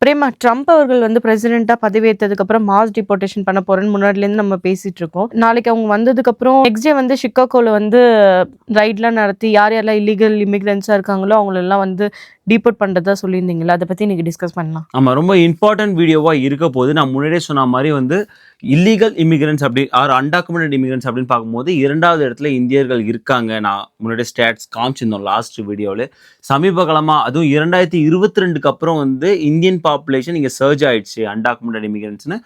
Prema Trump அவர்கள் வந்து பிரசிடென்ட்டா பதவியேற்றதுக்கு அப்புறம் மாஸ் டிபோர்டேஷன் பண்ண போறேன்னு முன்னாடில இருந்து நம்ம பேசிட்டு இருக்கோம். நாளைக்கு அவங்க வந்ததுக்கு அப்புறம் நெக்ஸ்ட் டே வந்து சிகாகோல வந்து ரைட்லாம் நடத்தி யார் யாரெல்லாம் இல்லீகல் இமிகிரன்ட்ஸா இருக்காங்களோ அவங்களெல்லாம் வந்து டீபோர்ட் பண்றதா சொல்லியிருந்தீங்களா? அதை பத்தி இன்னைக்கு டிஸ்கஸ் பண்ணலாம். ஆமா. ரொம்ப இம்பார்ட்டன்ட் வீடியோவா இருக்க போது, நான் முன்னாடியே சொன்ன மாரி வந்து இல்லீகல் இமிகிரன்ட்ஸ் அப்படி ஆர் அன்டாக்குமெண்டட் இமிகிரன்ட்ஸ் அப்படின்னு பார்க்கும்போது 2வது இடத்துல இந்தியர்கள் இருக்காங்க. நான் முன்னாடியே ஸ்டாட்ஸ் காமிச்சிருந்தோம் லாஸ்ட் வீடியோல. சமீப காலமா அதுவும் 2022க்கு அப்புறம் வந்து இந்தியன் பாப்புலேஷன் இங்க சர்ஜ் ஆயிடுச்சு அன்டாக்குமெண்டட் இமிகிரன்ட்ஸ்னு.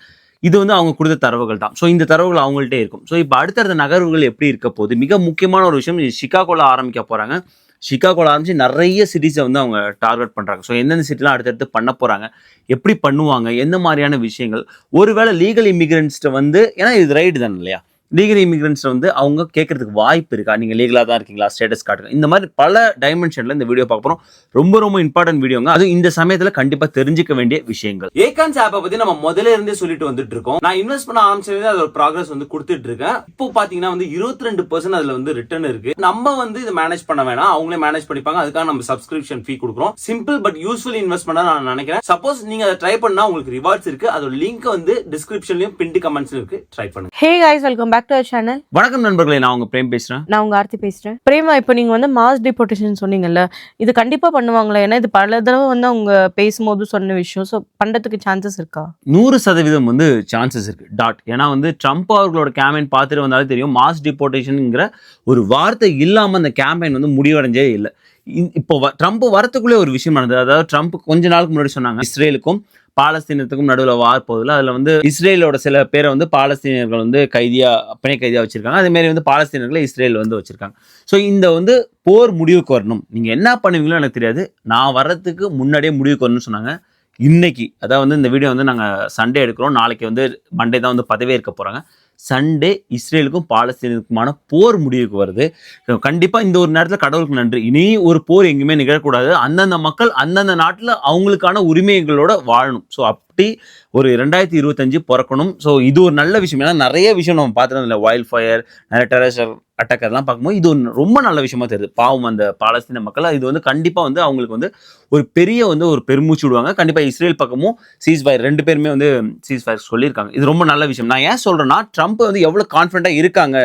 இது வந்து அவங்க கொடுத்த தரவுகள் தான். ஸோ இந்த தரவுகள் அவங்கள்ட்டே இருக்கும். ஸோ இப்போ அடுத்தடுத்த நகர்வுகள் எப்படி இருக்க போகுது? மிக முக்கியமான ஒரு விஷயம், சிகாகோல ஆரம்பிக்க போறாங்க. சிகாகோல ஆரம்பிச்சு நிறைய சிட்டிஸை வந்து அவங்க டார்கெட் பண்ணுறாங்க. ஸோ எந்தெந்த சிட்டிலாம் அடுத்தடுத்து பண்ண போகிறாங்க, எப்படி பண்ணுவாங்க, எந்த மாதிரியான விஷயங்கள், ஒருவேளை லீகல் இமிகிரன்ஸ்ட்டை வந்து, ஏன்னா இது ரைடு தானே இல்லையா, லீகல் இமிகிரன்ஸ் வந்து அவங்க கேட்கறதுக்கு வாய்ப்பு இருக்கா, நீங்கள் லீகலாக தான் இருக்கீங்களா, ஸ்டேட்டஸ் காட்டுங்க, இந்த மாதிரி பல டைமென்ஷனில் இந்த வீடியோ பார்க்க போகிறோம். ரொம்ப ரொம்ப இம்பார்ட்டன்ட் வீடியோங்க. அதுவும் இந்த சமயத்தில் கண்டிப்பாக தெரிஞ்சுக்க வேண்டிய விஷயங்கள். ஏகான்ஸ் ஆப்பை பற்றி நம்ம முதல்ல இருந்தே சொல்லிட்டு வந்துட்டு இருக்கோம். நான் இன்வெஸ்ட் பண்ண ஆரம்பிச்சது அதோட ப்ராக்ரஸ் வந்து கொடுத்துட்டு இருக்கேன். இப்போ பார்த்தீங்கன்னா வந்து 22% அதில் வந்து ரிட்டர்ன் இருக்கு. நம்ம வந்து இதை மேனேஜ் பண்ண வேணாம், அவங்களே மேனேஜ் பண்ணிப்பாங்க. அதுக்காக நம்ம சப்ஸ்கிரிப்ஷன் ஃபீ கொடுக்குறோம். சிம்பிள் பட் யூஸ்ஃபுல் இன்வெஸ்ட்மெண்ட் நான் நினைக்கிறேன். சப்போஸ் நீங்க அதை ட்ரை பண்ணா உங்களுக்கு ரிவார்ட்ஸ் இருக்கு. அதோட லிங்க் வந்து டிஸ்கிரிப்ஷன்லயும் பின்ட் கமெண்ட்ஸ்ல இருக்கு. ட்ரை பண்ணுங்க. Hey guys, welcome back to our channel. வணக்கம் நண்பர்களே, நான் உங்க பிரேம் பேசுறேன். நான் உங்க ஆர்த்தி பேசுறேன். பிரேமா, இப்போ நீங்க வந்து மாஸ் டிபோர்டேஷன் சொன்னீங்கல்ல, இது கண்டிப்பா பண்ணுவாங்களா? ஏன்னா இது பல தடவை வந்து அவங்க பேசும்போது சொன்ன விஷயம். ஸோ பண்றதுக்கு சான்சஸ் இருக்கா? 100% வந்து சான்சஸ் இருக்கு. ஏன்னா வந்து ட்ரம்ப் அவர்களோட கேம்பெயின் பார்த்துட்டு வந்தாலே தெரியும், மாஸ் டிபோர்டேஷன்ங்கிற ஒரு வார்த்தை இல்லாம அந்த கேம்பெயின் வந்து முடிவடைஞ்சே இல்லை. இப்போ ட்ரம்ப் வரத்துக்குள்ளே ஒரு விஷயம் நடந்தது. அதாவது ட்ரம்ப் கொஞ்ச நாளுக்கு முன்னாடி சொன்னாங்க, இஸ்ரேலுக்கும் பாலஸ்தீனத்துக்கும் நடுவில் வார் போதில் அதில் வந்து இஸ்ரேலோட சில பேரை வந்து பாலஸ்தீனியர்கள் வந்து பிணை கைதியாக வச்சிருக்காங்க. அதேமாரி வந்து பாலஸ்தீனர்களை இஸ்ரேல் வந்து வச்சிருக்காங்க. ஸோ இந்த வந்து போர் முடிவுக்கு வரணும், நீங்கள் என்ன பண்ணுவீங்களோ எனக்கு தெரியாது, நான் வர்றதுக்கு முன்னாடியே முடிவுக்கு வரணும்னு சொன்னாங்க. இன்னைக்கு அதாவது வந்து இந்த வீடியோ வந்து நாங்கள் சண்டே எடுக்கிறோம். நாளைக்கு வந்து மண்டே தான் வந்து பதவியேற்க போகிறாங்க. சண்டே இஸ்ரேலுக்கும் பாலஸ்தீனுக்குமான போர் முடிவுக்கு வருது. கண்டிப்பாக இந்த ஒரு நேரத்தில் கடவுளுக்கு நன்றி, இனி ஒரு போர் எங்கேயுமே நிகழக்கூடாது. அந்தந்த மக்கள் அந்தந்த நாட்டில் அவங்களுக்கான உரிமைகளோட வாழணும். ஸோ அப்படி ஒரு 2025 பிறக்கணும். ஸோ இது ஒரு நல்ல விஷயம். ஏன்னா நிறைய விஷயம் நம்ம பார்த்துட்டு இல்லை, வைல்ட் ஃபயர், நிறைய டெரரிஸ்ட் அட்டாக் அதெல்லாம் பார்க்கும்போது இது ரொம்ப நல்ல விஷயமா தெரியுது. பாவம் அந்த பாலஸ்தீன மக்கள், இது வந்து கண்டிப்பாக வந்து அவங்களுக்கு வந்து ஒரு பெரிய வந்து ஒரு பெருமூச்சு விடுவாங்க. கண்டிப்பாக இஸ்ரேல் பக்கமும் சீஸ் ஃபயர், 2 பேருமே வந்து சீஸ் ஃபயர் சொல்லியிருக்காங்க. இது ரொம்ப நல்ல விஷயம். நான் ஏன் சொல்கிறேன்னா, ட்ரம்ப் வந்து எவ்வளோ கான்ஃபிடண்ட்டாக இருக்காங்க,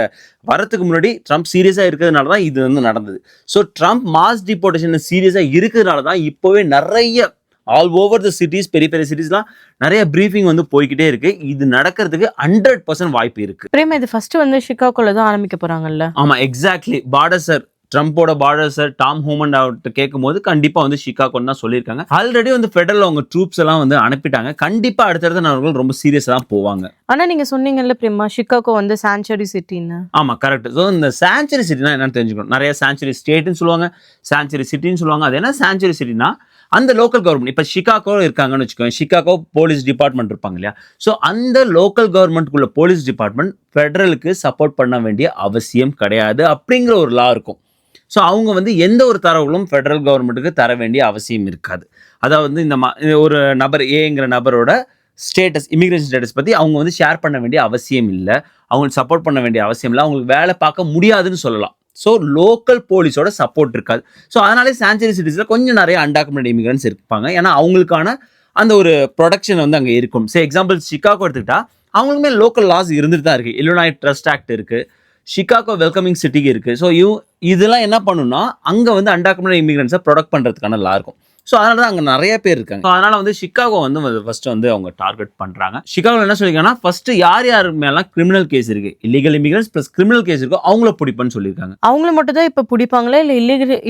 வரத்துக்கு முன்னாடி ட்ரம்ப் சீரியஸாக இருக்கிறதுனால தான் இது வந்து நடந்தது. ஸோ ட்ரம்ப் மாஸ் டிபோர்டேஷன் சீரியஸாக இருக்கிறதுனால தான் இப்போவே நிறைய ஆல் ஓவர் த சிட்டிஸ், பெரிய பெரிய சிட்டிஸ்லாம் நிறைய பிரீஃபிங் வந்து போய்கிட்டே இருக்கு. இது நடக்கிறதுக்கு 100% வாய்ப்பு இருக்கு. பிரேமா, இது ஃபர்ஸ்ட் வந்து சிகாகோல தான் ஆரம்பிக்க போறாங்கல்ல? ஆமா, எக்ஸாக்ட்லி. பார்டர் சார், ட்ரம்போட பார்டர் சார் டாம் ஹோமண்ட் அவர்கிட்ட கேட்கும் போது கண்டிப்பா வந்து சிகாகோன்னு தான் சொல்லியிருக்காங்க. ஆல்ரெடி வந்து ஃபெடரல் அவங்க ட்ரூப்ஸ் எல்லாம் வந்து அனுப்பிட்டாங்க. கண்டிப்பா அடுத்தடுத்த நாடுகள் ரொம்ப சீரியஸா தான் போவாங்க. ஆனா நீங்க சொன்னீங்கல்ல பிரேமா, சிகாகோ வந்து சாங்சுரி சிட்டின்னு. ஆமா, கரெக்ட். ஸோ இந்த சாங்சுரி சிட்டினா என்னன்னு தெரிஞ்சுக்கணும். நிறைய சாங்சுரி ஸ்டேட்னு சொல்லுவாங்க, சாங்சுரி சிட்டின்னு சொல்லுவாங்க. அது என்ன சாங்சுரி சிட்டினா, அந்த லோக்கல் கவர்மெண்ட், இப்போ சிகாகோ இருக்காங்கன்னு வச்சுக்கோங்க, சிகாகோ போலீஸ் டிபார்ட்மெண்ட் இருப்பாங்க இல்லையா, ஸோ அந்த லோக்கல் கவர்மெண்ட்டுக்குள்ள போலீஸ் டிபார்ட்மெண்ட் ஃபெடரலுக்கு சப்போர்ட் பண்ண வேண்டிய அவசியம் கிடையாது அப்படிங்கிற ஒரு லா இருக்கும். ஸோ அவங்க வந்து எந்த ஒரு தரவுகளும் ஃபெடரல் கவர்மெண்ட்டுக்கு தர வேண்டிய அவசியம் இருக்காது. அதாவது இந்த ஒரு நபர் ஏங்கிற நபரோட ஸ்டேட்டஸ், இமிகிரேஷன் ஸ்டேட்டஸ் பற்றி அவங்க வந்து ஷேர் பண்ண வேண்டிய அவசியம் இல்லை, அவங்களுக்கு சப்போர்ட் பண்ண வேண்டிய அவசியம் இல்லை, அவங்களுக்கு வேலை பார்க்க முடியாதுன்னு சொல்லலாம். ஸோ லோக்கல் போலீஸோட சப்போர்ட் இருக்காது. ஸோ அதனாலே சாங்சுரி சிட்டிஸில் கொஞ்சம் நிறைய அன்டாக்குமெண்டட் இமிகிரன்ட்ஸ் இருப்பாங்க. ஏன்னா அவங்களுக்கான அந்த ஒரு ப்ரொடக்ஷன் வந்து அங்கே இருக்கும். சே எக்ஸாம்பிள் சிகாகோ எடுத்துக்கிட்டா அவங்களுக்குமே லோக்கல் லாஸ் இருந்துட்டு தான் இருக்குது. இல்லினாய் ட்ரஸ்ட் ஆக்ட் இருக்குது, சிகாகோ வெல்கமிங் சிட்டிக்கு இருக்குது. ஸோ இதெல்லாம் என்ன பண்ணுன்னா, அங்கே வந்து அன்டாக்குமெண்டட் இமிகிரன்ஸை ப்ரொடக்ட் பண்ணுறதுக்கான லா இருக்கும். ஸோ அதனால தான் அங்கே நிறைய பேர் இருக்காங்க. ஸோ அதனால் வந்து சிகாகோ வந்து ஃபர்ஸ்ட் வந்து அவங்க டார்கெட் பண்ணுறாங்க. சிகாகோவில் என்ன சொல்லியிருக்காங்கன்னா, ஃபர்ஸ்ட் யார் மேலாம் கிரிமினல் கேஸ் இருக்குது, illegal immigrants plus criminal case இருக்கோ அவங்கள பிடிப்பேன்னு சொல்லியிருக்காங்க. அவங்கள மட்டும் தான் இப்போ பிடிப்பாங்களா, இல்லை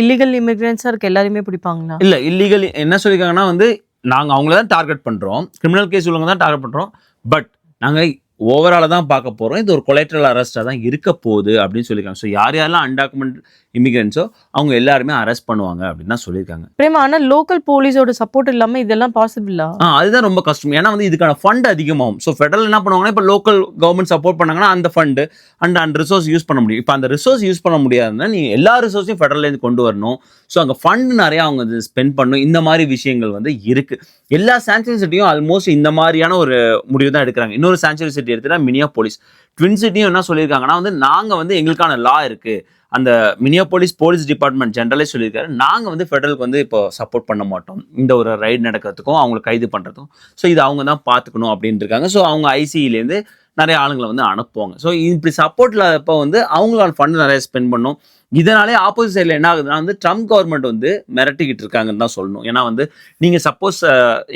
இல்லீகல் இமிகிரன்ஸாக இருக்க எல்லாருமே பிடிப்பாங்களா? இல்லை, இல்லீகல் என்ன சொல்லியிருக்காங்கன்னா வந்து, நாங்கள் அவங்கள தான் டார்கெட் பண்ணுறோம், கிரிமினல் கேஸ் உள்ளவங்க தான் டார்கெட் பண்ணுறோம், பட் நாங்கள் ஓவராலாக தான் பார்க்க போகிறோம், இது ஒரு கொலைட்ரல் அரெஸ்ட்டாக தான் இருக்க போகுது அப்படின்னு சொல்லியிருக்காங்க. ஸோ யாரெல்லாம் அன்டாக்குமெண்ட் இமிகிரன்ஸோ அவங்க எல்லாருமே அரெஸ்ட் பண்ணுவாங்க அப்படின்னு தான் சொல்லியிருக்காங்க. பிரேமா, ஆனால் லோக்கல் போலீஸோட சப்போர்ட் இல்லாமல் இதெல்லாம் பாசிபிளா? அதுதான் ரொம்ப கஷ்டம். ஏன்னா வந்து இதுக்கான ஃபண்ட் அதிகமாகும். ஸோ ஃபெடரல் என்ன பண்ணுவாங்கன்னா, இப்போ லோக்கல் கவர்மெண்ட் சப்போர்ட் பண்ணாங்கன்னா அந்த ஃபண்டு அண்ட் ரிசோர்ஸ் யூஸ் பண்ண முடியும். இப்போ அந்த ரிசோர்ஸ் யூஸ் பண்ண முடியாதுன்னா நீங்கள் எல்லா ரிசோர்ஸையும் ஃபெடரல்லேருந்து கொண்டு வரணும். ஸோ அங்கே ஃபண்ட் நிறையா அவங்க ஸ்பெண்ட் பண்ணணும். இந்த மாதிரி விஷயங்கள் வந்து இருக்குது. எல்லா சாங்சுரி சிட்டியும் ஆல்மோஸ்ட் இந்த மாதிரியான ஒரு முடிவு தான் எடுக்கிறாங்க. இன்னொரு சாங்சுரி சிட்டி எடுத்துட்டா மினியாபோலிஸ். ட்வின் சிட்டியும் என்ன சொல்லியிருக்காங்கன்னா வந்து, நாங்கள் வந்து எங்களுக்கான லா இருக்குது, அந்த மினியாபோலிஸ் போலீஸ் டிபார்ட்மெண்ட் ஜெனரலே சொல்லியிருக்காரு, நாங்கள் வந்து ஃபெடரலுக்கு வந்து இப்போ சப்போர்ட் பண்ண மாட்டோம் இந்த ஒரு ரைடு நடக்கிறதுக்கும் அவங்களை கைது பண்ணுறதுக்கும். ஸோ இது அவங்க தான் பார்த்துக்கணும் அப்படின்ட்டு இருக்காங்க. ஸோ அவங்க ஐசிஇலேருந்து நிறைய ஆளுங்களை வந்து அனுப்புவாங்க. ஸோ இப்படி சப்போர்ட் இல்லாதப்போ வந்து அவங்களால ஃபண்ட் நிறைய ஸ்பெண்ட் பண்ணும். இதனாலே ஆப்போசிட் சைடில் என்ன ஆகுதுன்னா வந்து ட்ரம்ப் கவர்மெண்ட் வந்து மிரட்டிக்கிட்டு இருக்காங்கன்னு தான் சொல்லணும். ஏன்னா வந்து நீங்கள் சப்போஸ்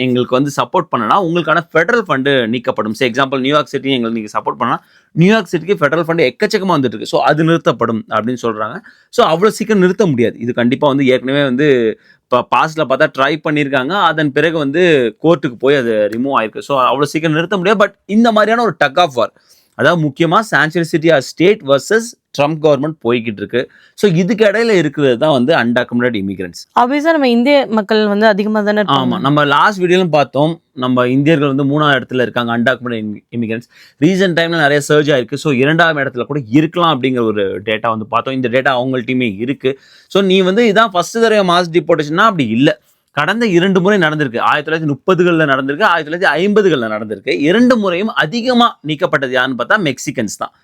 எங்களுக்கு வந்து சப்போர்ட் பண்ணனா உங்களுக்கான ஃபெடரல் ஃபண்டு நீக்கப்படும். எக்ஸாம்பிள் நியூயார்க் சிட்டி எங்களுக்கு நீங்கள் சப்போர்ட் பண்ணா நியூயார்க் சிட்டிக்கு ஃபெடரல் ஃபண்டு எக்கச்சக்கமாக வந்துட்டு இருக்கு. ஸோ அது நிறுத்தப்படும் அப்படின்னு சொல்கிறாங்க. ஸோ அவ்வளோ சீக்கிரம் நிறுத்த முடியாது. இது கண்டிப்பாக வந்து ஏற்கனவே வந்து இப்போ பாஸ்டில் பார்த்தா ட்ரை பண்ணியிருக்காங்க. அதன் பிறகு வந்து கோர்ட்டுக்கு போய் அது ரிமூவ் ஆயிருக்கு. ஸோ அவ்வளோ சீக்கிரம் நிறுத்த முடியாது. பட் இந்த மாதிரியான ஒரு டக் ஆஃப் வார், அதாவது முக்கியமாக sanctuary city state versus Trump government போய்கிட்டு இருக்கு. ஸோ இதுக்கு இடையில இருக்கிறது தான் வந்து அன்டாக்குமெண்டட் இமிகிரன்ஸ். ஆப்வியஸா நம்ம இந்திய மக்கள் வந்து அதிகமாக தானே இருக்காங்க. ஆமாம், நம்ம லாஸ்ட் வீடியோலும் பார்த்தோம், நம்ம இந்தியர்கள் வந்து 3ஆவது இடத்துல இருக்காங்க அன்டாக்குமெண்டட் இமிகிரன்ஸ். ரீசெண்ட் டைமில் நிறைய சர்ஜ் ஆயிருக்கு. ஸோ 2ஆவது இடத்துல கூட இருக்கலாம் அப்படிங்கிற ஒரு டேட்டா வந்து பார்த்தோம். இந்த டேட்டா அவங்கள்ட்டையுமே இருக்குது. ஸோ நீ வந்து இதான் ஃபர்ஸ்ட் தடவை மாஸ் டிபோர்டேஷன்னா அப்படி இல்லை. கடந்த 2 முறை நடந்திருக்கு. 1930களில் நடந்திருக்கு, 1950களில் நடந்திருக்கு. 2 முறையும் அதிகமாக நீக்கப்பட்டது யாருன்னு பார்த்தா மெக்சிகன்ஸ் தான்.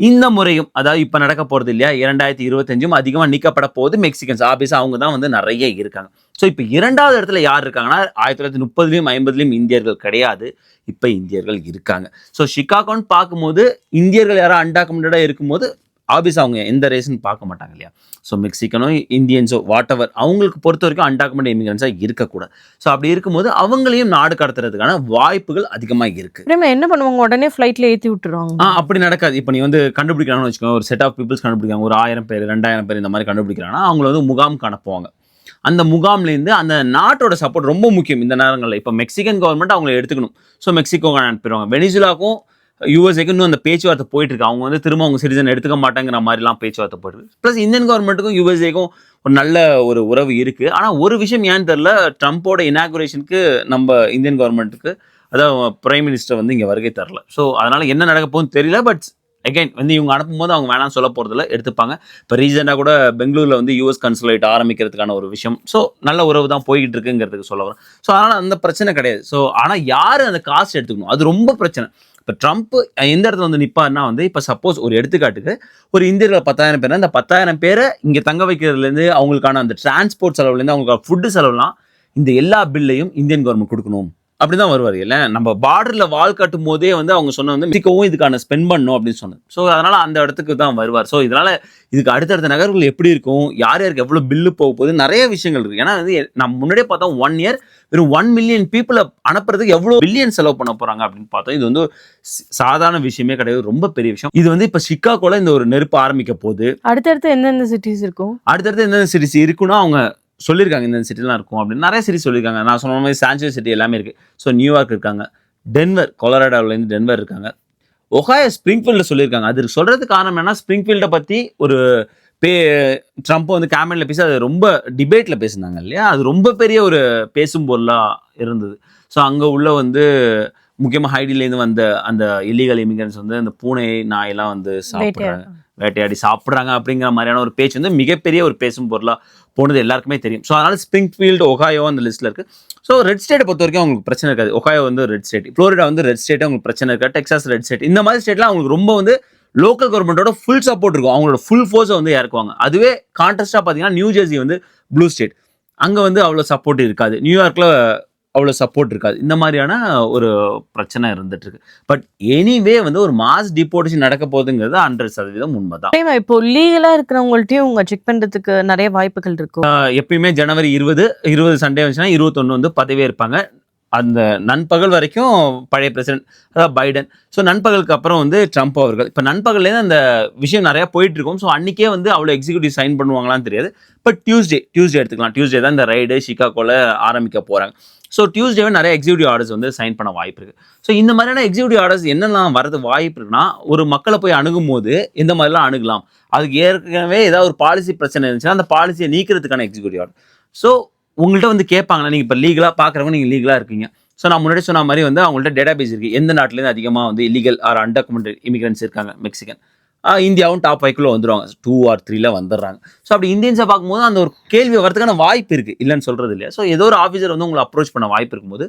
இந்த முறையும், அதாவது இப்போ நடக்க போகிறது இல்லையா, 2025 அதிகமாக நீக்கப்பட போகுது மெக்சிகன்ஸ். ஆபியஸாக அவங்க தான் வந்து நிறைய இருக்காங்க. ஸோ இப்போ 2ஆவது இடத்துல யார் இருக்காங்கன்னா 1930லையும் 50லையும் இந்தியர்கள் கிடையாது, இப்போ இந்தியர்கள் இருக்காங்க. ஸோ சிகாகோன்னு பார்க்கும்போது இந்தியர்கள் யாரும் அன்டாக்குமெண்டடாக இருக்கும்போது ஆபியஸாக அவங்க எந்த ரேஸ்ன்னு பார்க்க மாட்டாங்க இல்லையா. ஸோ மெக்சிகனோ இந்தியன்ஸோ வாட் எவர் அவங்களுக்கு பொறுத்த வரைக்கும் அன்டாக்குமெண்டட் இமிகிரன்ஸாக இருக்கக்கூடாது. ஸோ அப்படி இருக்கும்போது அவங்களையும் நாடு கடத்துறதுக்கான வாய்ப்புகள் அதிகமாக இருக்குது. என்ன பண்ணுவாங்க, உடனே ஃப்ளைட்டில் ஏற்றி விட்டுருவாங்க. அப்படி நடக்காது. இப்போ நீ வந்து கண்டுபிடிக்கிறாங்கன்னு வச்சுக்கோங்க, ஒரு செட் ஆஃப் பீப்புள்ஸ் கண்டுபிடிக்காங்க, ஒரு 1000 பேர் 2000 பேர் இந்த மாதிரி கண்டுபிடிக்கிறாங்கன்னா அவங்கள வந்து முகாமுக்கு அனுப்புவாங்க. அந்த முகாம்லேருந்து அந்த நாட்டோட சப்போர்ட் ரொம்ப முக்கியம் இந்த நேரங்களில். இப்போ மெக்சிகன் கவர்மெண்ட் அவங்களை எடுத்துக்கணும். ஸோ மெக்சிகோக்கு அனுப்பிடுவாங்க. வெனிசுலாக்கும் யூஎஸ்ஏக்கு இன்னும் அந்த பேச்சுவார்த்தை போயிட்டு இருக்கு. அவங்க வந்து திரும்ப அவங்க சிட்டிசன் எடுத்துக்க மாட்டாங்கிற மாதிரிலாம் பேச்சுவார்த்தை போயிட்டு இருக்கு. ப்ளஸ் இந்தியன் கவர்மெண்ட்டுக்கும் யூஎஸ்ஏக்கும் ஒரு நல்ல ஒரு உறவு இருக்குது. ஆனால் ஒரு விஷயம் ஏன்னு தெரியல, ட்ரம்ப்போட இனாகுரேஷனுக்கு நம்ம இந்தியன் கவர்மெண்ட்டுக்கு அதாவது பிரைம் மினிஸ்டர் வந்து இங்கே வருகை தரல. ஸோ அதனால் என்ன நடக்க போகுதுன்னு தெரியல. பட் அகைன் வந்து இவங்க அனுப்பும்போது அவங்க வேணாம்னு சொல்ல போகிறதில்ல, எடுத்துப்பாங்க. இப்போ ரீசெண்டாக கூட பெங்களூரில் வந்து யூஎஸ் கன்சுலேட் ஆரம்பிக்கிறதுக்கான ஒரு விஷயம். ஸோ நல்ல உறவு தான் போய்கிட்டு இருக்குங்கிறதுக்கு சொல்ல வரேன். ஸோ அதனால் அந்த பிரச்சனை கிடையாது. ஸோ ஆனால் யார் அந்த காசு எடுத்துக்கணும், அது ரொம்ப பிரச்சனை. இப்போ ட்ரம்ப் எந்த இடத்துல வந்து நிற்பார்னா வந்து இப்போ சப்போஸ் ஒரு எடுத்துக்காட்டுக்கு ஒரு இந்தியர்கள் 10,000 பேர், அந்த 10,000 பேரை இங்கே தங்க வைக்கிறதுலேருந்து அவங்களுக்கான அந்த டிரான்ஸ்போர்ட் செலவுலேருந்து அவங்களுக்கு ஃபுட்டு செலவுலாம் இந்த எல்லா பில்லையும் இந்தியன் கவர்மெண்ட் கொடுக்கணும் அப்படி தான் வருவார். இல்லை நம்ம பார்டரில் வால் கட்டும் போதே வந்து அவங்க சொன்ன வந்து மெக்சிகோவும் இதுக்கான ஸ்பெண்ட் பண்ணணும் அப்படின்னு சொன்னது. ஸோ அதனால் அந்த இடத்துக்கு தான் வருவார். ஸோ இதனால் இதுக்கு அடுத்தடுத்த நகர்கள் எப்படி இருக்கும், யார் யாருக்கு எவ்வளோ பில்லு போக போகுது, நிறைய விஷயங்கள் இருக்குது. ஏன்னா வந்து நம்ம முன்னாடியே பார்த்தோம் 1 இயர் வெறும் 1 மில்லியன் பீப்புளை அனுப்புறதுக்கு எவ்வளோ பில்லியன் செலவு பண்ண போகிறாங்க அப்படின்னு பார்த்தோம். இது வந்து சாதாரண விஷயமே கிடையாது, ரொம்ப பெரிய விஷயம். இது வந்து இப்போ சிகாகோல இந்த ஒரு நெருப்பு ஆரம்பிக்க போகுது. அடுத்தடுத்து எந்தெந்த சிட்டிஸ் இருக்கும், அடுத்தடுத்து எந்தெந்த சிட்டிஸ் இருக்குன்னா அவங்க சொல்லியிருக்காங்க இந்த சிட்டிலாம் இருக்கும் அப்படின்னு நிறைய சிட்டி சொல்லியிருக்காங்க. நான் சொன்ன மாதிரி சான்சுரி சிட்டி எல்லாமே இருக்குது. ஸோ நியூயார்க் இருக்காங்க, டென்வர் கொலராடோலேருந்து டென்வர் இருக்காங்க, ஒஹாயோ ஸ்ப்ரிங்ஃபீல்டில் சொல்லியிருக்காங்க. அது சொல்கிறதுக்கு காரணம் என்னன்னா ஸ்ப்ரிங்ஃபீல்டை பற்றி ஒரு ட்ரம்ப் வந்து கேம்பெயினில் பேசி அது ரொம்ப டிபேட்டில் பேசினாங்க இல்லையா, அது ரொம்ப பெரிய ஒரு பேசும் பொருளாக இருந்தது. ஸோ அங்கே உள்ள வந்து முக்கியமாக ஹைடிலேருந்து வந்த அந்த இல்லீகல் இமிகிரன்ஸ் வந்து அந்த பூனை நாயெல்லாம் வந்து சாப்பிட்றாங்க, வேட்டையாடி சாப்பிட்றாங்க அப்படிங்கிற மாதிரியான ஒரு பேச்சு வந்து மிகப்பெரிய ஒரு பேசும் பொருளாக போனது எல்லாருக்குமே தெரியும். ஸோ அதனால் ஸ்ப்ரிங்ஃபீல்டு ஒஹாயோ அந்த லிஸ்ட்டில் இருக்குது. ஸோ ரெட் ஸ்டேட்டை பொறுத்த வரைக்கும் அவங்களுக்கு பிரச்சனை இருக்காது. ஒஹாயோ வந்து ரெட் ஸ்டேட், ஃப்ளோரிடா வந்து ரெட் ஸ்டேட், அவங்களுக்கு பிரச்சனை இருக்காது. டெக்சாஸ் ரெட் ஸ்டேட், இந்த மாதிரி ஸ்டேட்லாம் அவங்களுக்கு ரொம்ப வந்து லோக்கல் கவர்மெண்ட்டோட ஃபுல் சப்போர்ட் இருக்கும், அவங்களோட ஃபுல் ஃபோர்ஸை வந்து இறக்குவாங்க. அதுவே கான்ட்ராஸ்டாக பார்த்தீங்கன்னா நியூ ஜெர்சி வந்து ப்ளூ ஸ்டேட், அங்கே வந்து அவ்வளோ சப்போர்ட் இருக்காது. நியூயார்க்கில் அவ்வளோ சப்போர்ட் இருக்காது. இந்த மாதிரியான ஒரு பிரச்சனை இருந்துட்டு இருக்கு. பட் எனிவே வந்து ஒரு மாஸ் டிபோர்டேஷன் நடக்க போகுதுங்கிறது 100% உண்மைதான். இப்போ லீகலா இருக்கிறவங்கள்ட்டையும் உங்க செக் பண்றதுக்கு நிறைய வாய்ப்புகள் இருக்கும். எப்பயுமே ஜனவரி 20 சண்டே வந்துச்சுன்னா 21 வந்து பதவியே இருப்பாங்க. அந்த நண்பகல் வரைக்கும் பழைய பிரசிடென்ட் அதாவது பைடன். ஸோ நண்பகலுக்கு அப்புறம் வந்து ட்ரம்ப் அவர்கள். இப்போ நண்பகல்லேருந்து அந்த விஷயம் நிறையா போயிட்டு இருக்கும். ஸோ அன்றைக்கே வந்து அவ்வளோ எக்ஸிக்யூட்டிவ் சைன் பண்ணுவாங்களான்னு தெரியாது. பட் டியூஸ்டே எடுத்துக்கலாம். டியூஸ்டே தான் இந்த ரைடு சிகாகோவில் ஆரம்பிக்க போகிறாங்க. ஸோ டியூஸ்டேவே நிறைய எக்ஸிக்யூட்டிவ் ஆர்டர்ஸ் வந்து சைன் பண்ண வாய்ப்பு இருக்குது. ஸோ இந்த மாதிரியான எக்ஸிக்யூட்டிவ் ஆர்டர்ஸ் என்னெல்லாம் வரது வாய்ப்பு இருக்குன்னா, ஒரு மக்களை போய் அணுகும் போது இந்த மாதிரிலாம் அணுகலாம். அதுக்கு ஏற்கனவே ஏதாவது ஒரு பாலிசி பிரச்சனை இருந்துச்சுன்னா அந்த பாலிசியை நீக்கிறதுக்கான எக்ஸிக்யூட்டிவ் ஆர்டர். ஸோ உங்கள்கிட்ட வந்து கேட்பாங்களா, நீங்கள் இப்போ லீகலாக பார்க்குறவங்க நீங்கள் லீகலாக இருக்கீங்க. ஸோ நான் முன்னாடி சொன்ன மாதிரி வந்து அவங்கள்ட்ட டேட்டா பேஸ் இருக்குது, எந்த நாட்டிலேருந்து அதிகமாக வந்து இல்லீகல் ஆர் அன்டாக்குமெண்டட் இமிகிரன்ஸ் இருக்காங்க. மெக்சிகன், இந்தியாவும் டாப் 5 வந்துடுவாங்க, 2 or 3 வந்துடுறாங்க. ஸோ அப்படி இந்தியன்ஸை பார்க்கும்போது அந்த ஒரு கேள்வி வரதுக்கான வாய்ப்பு இருக்குது, இல்லைன்னு சொல்கிறது இல்லையா. ஸோ ஏதோ ஒரு ஆஃபீஸர் வந்து உங்களை அப்ரோச் பண்ண வாய்ப்பு இருக்கும்போது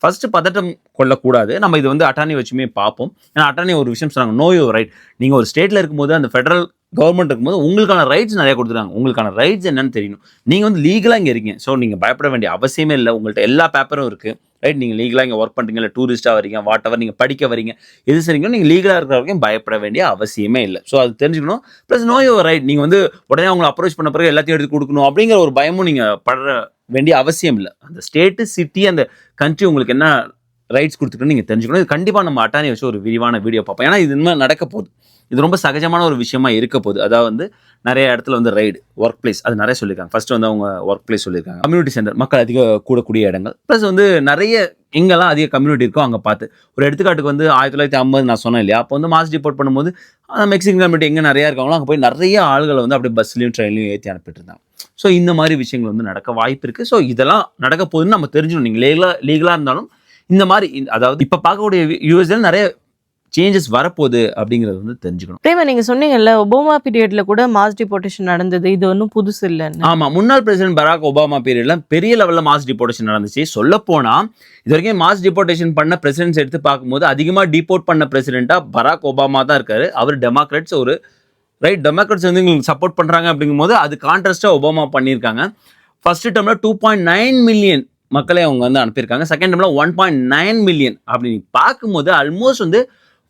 ஃபர்ஸ்ட் பதட்டம் கொள்ளக்கூடாது. நம்ம இது வந்து அட்டார்னி வச்சுமே பார்ப்போம். ஏன்னா அட்டார்னி ஒரு விஷயம் சொன்னாங்க, நோ யுவர் ரைட். நீங்கள் ஒரு ஸ்டேட்டில் இருக்கும்போது அந்த ஃபெடரல் கவர்மெண்ட் இருக்கும்போது உங்களுக்கான ரைட்ஸ் நிறைய கொடுத்துருக்காங்க. உங்களுக்கான ரைட்ஸ் என்னன்னு தெரியணும். நீங்கள் வந்து லீகலாக இங்கே இருக்கீங்க. ஸோ நீங்கள் பயப்பட வேண்டிய அவசியமே இல்லை. உங்கள்கிட்ட எல்லா பேப்பரும் இருக்குது. ரைட், நீங்கள் லீகலாக இங்கே ஒர்க் பண்ணுறீங்க, இல்லை டூரிஸ்ட்டாக வரீங்க, வாட் எவர் நீங்கள் படிக்க வரீங்க, எது சரிங்களோ நீங்கள் லீகலாக இருக்கிற வரைக்கும் பயப்பட வேண்டிய அவசியமே இல்லை. ஸோ அது தெரிஞ்சுக்கணும். Plus no your right. நீங்கள் வந்து உடனே அவங்களை அப்ரோச் பண்ண பிறகு எல்லாத்தையும் எடுத்து கொடுக்கணும் அப்படிங்கிற ஒரு பயமும் நீங்கள் படுற வேண்டிய அவசியம் இல்லை. அந்த ஸ்டேட்டு, சிட்டி, அந்த கண்ட்ரி உங்களுக்கு என்ன ரைட்ஸ் கொடுத்துருக்குன்னு நீங்கள் தெரிஞ்சுக்கணும். இது கண்டிப்பாக நம்ம அட்டானி வச்சு ஒரு விரிவான வீடியோ பார்ப்போம். ஏன்னா இது இன்னும் நடக்க போகுது. இது ரொம்ப சகஜமான ஒரு விஷயமா இருக்க போகுது. அதாவது வந்து நிறைய இடத்துல வந்து ரைடு, ஒர்க் பிளேஸ், அது நிறைய சொல்லியிருக்காங்க. ஃபர்ஸ்ட் வந்து அவங்க ஒர்க் பிளேஸ் சொல்லியிருக்காங்க. கம்யூனிட்டி சென்டர், மக்கள் அதிக கூடக்கூடிய இடங்கள், ப்ளஸ் வந்து நிறைய எங்கெல்லாம் அதிக கம்யூனிட்டி இருக்கோ அங்கே பார்த்து. ஒரு எடுத்துக்காட்டுக்கு வந்து 1950 நான் சொன்னேன் இல்லையா, அப்போ வந்து மாஸ் டிப்போர்ட் பண்ணும்போது மெக்சிகன் கம்யூனிட்டி எங்கே நிறையா இருக்காங்களோ அங்கே போய் நிறைய ஆளுகளை வந்து அப்படியே பஸ்லையும் ட்ரெயின்லையும் ஏற்றி அனுப்பிட்டு இருந்தாங்க. ஸோ இந்த மாதிரி விஷயங்கள் வந்து நடக்க வாய்ப்பு இருக்குது. ஸோ இதெல்லாம் நடக்க போகுதுன்னு நம்ம தெரிஞ்சுக்கணும். நீங்கள் லீகலாக இருந்தாலும் இந்த மாதிரி அதாவது இப்போ பார்க்கக்கூடிய யூஎஸ்ல நிறைய சேஞ்சஸ் வரப்போகுது அப்படிங்கிறது வந்து தெரிஞ்சுக்கணும். பிரேமா, நீங்க சொன்னீங்கல்ல ஒபாமா பீரியட்ல கூட மாஸ் டிபோர்டேஷன் நடந்தது, இது ஒன்றும் புதுசு இல்லைன்னு. ஆமா, முன்னாள் பிரசிடென்ட் பராக் ஒபாமா பீரியட்ல பெரிய லெவல்ல மாஸ் டிபோர்டேஷன் நடந்துச்சு. சொல்ல போனா இது வரைக்கும் மாஸ் டிபோர்டேஷன் பண்ண பிரசிடென்ட்ஸ் எடுத்து பார்க்கும்போது அதிகமா டிபோர்ட் பண்ண பிரசிடென்ட்டா பராக் ஒபாமா தான் இருக்காரு. அவர் டெமோக்ராட்ஸ், ஒரு ரைட் டெமோக்ராட்ஸ் வந்து எங்களுக்கு சப்போர்ட் பண்றாங்க அப்படிங்கும்போது அது கான்ட்ராஸ்டா ஒபாமா பண்ணியிருக்காங்க. ஃபர்ஸ்ட் டேர்ம்ல 2.9 மில்லியன் மக்களை அவங்க வந்து அனுப்பியிருக்காங்க. செகண்ட் டேர்ம்ல 1.9 மில்லியன். அப்படி பார்க்கும்போது ஆல்மோஸ்ட் வந்து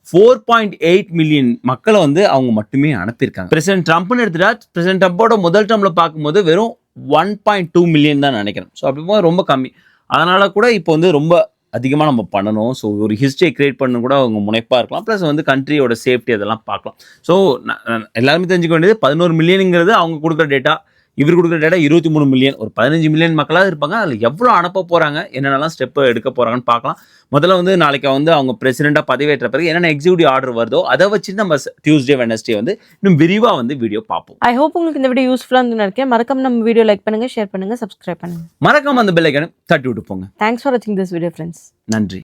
4.8 மில்லியன் மக்களை வந்து அவங்க மட்டுமே அனுப்பியிருக்காங்க. பிரசிடென்ட் ட்ரம்ப்னு எடுத்துட்டா, பிரசிடென்ட் ட்ரம்போட முதல் டேர்ம்ல பார்க்கும்போது வெறும் 1.2 மில்லியன் தான் நினைக்கிறேன். ஸோ அப்படி ரொம்ப கம்மி. அதனால கூட இப்போ வந்து ரொம்ப அதிகமாக நம்ம பண்ணணும். ஸோ ஒரு ஹிஸ்ட்ரியை கிரியேட் பண்ண கூட அவங்க முனைப்பாக இருக்கலாம். ப்ளஸ் வந்து கண்ட்ரியோட சேஃப்டி அதெல்லாம் பார்க்கலாம். ஸோ எல்லாருமே தெரிஞ்சுக்க வேண்டியது 11 மில்லியனுங்கிறது அவங்க கொடுக்குற டேட்டா. இவர் கொடுக்குற டேட்டா 23 மில்லியன். ஒரு 15 மில்லியன் மக்களாக இருப்பாங்க. அதில் எவ்வளோ அனுப்ப போகிறாங்க, என்னென்னலாம் ஸ்டெப்பு எடுக்க போகிறாங்கன்னு பார்க்கலாம். முதல்ல வந்து நாளைக்கு வந்து அவங்க பிரசிடென்ட்டாக பதவியேற்ற பிறகு என்னென்ன எக்ஸிக்யூட்டிவ் ஆர்டர் வருதோ அதை வச்சு நம்ம டியூஸ்டே வெட்னஸ்டே வந்து இன்னும் விரிவாக வந்து வீடியோ பார்ப்போம். ஐ ஹோப் உங்களுக்கு இந்த வீடியோ யூஸ்ஃபுல்லாக இருந்து நினைக்கிறேன். மறக்காம நம்ம வீடியோ லைக் பண்ணுங்க, ஷேர் பண்ணுங்க, சப்ஸ்கிரைப் பண்ணுங்க. மறக்காம அந்த பெல் ஐகானை தட்டி விட்டு போங்க. தேங்க்ஸ் ஃபார் வாட்சிங் திஸ் வீடியோ ஃப்ரெண்ட்ஸ். நன்றி.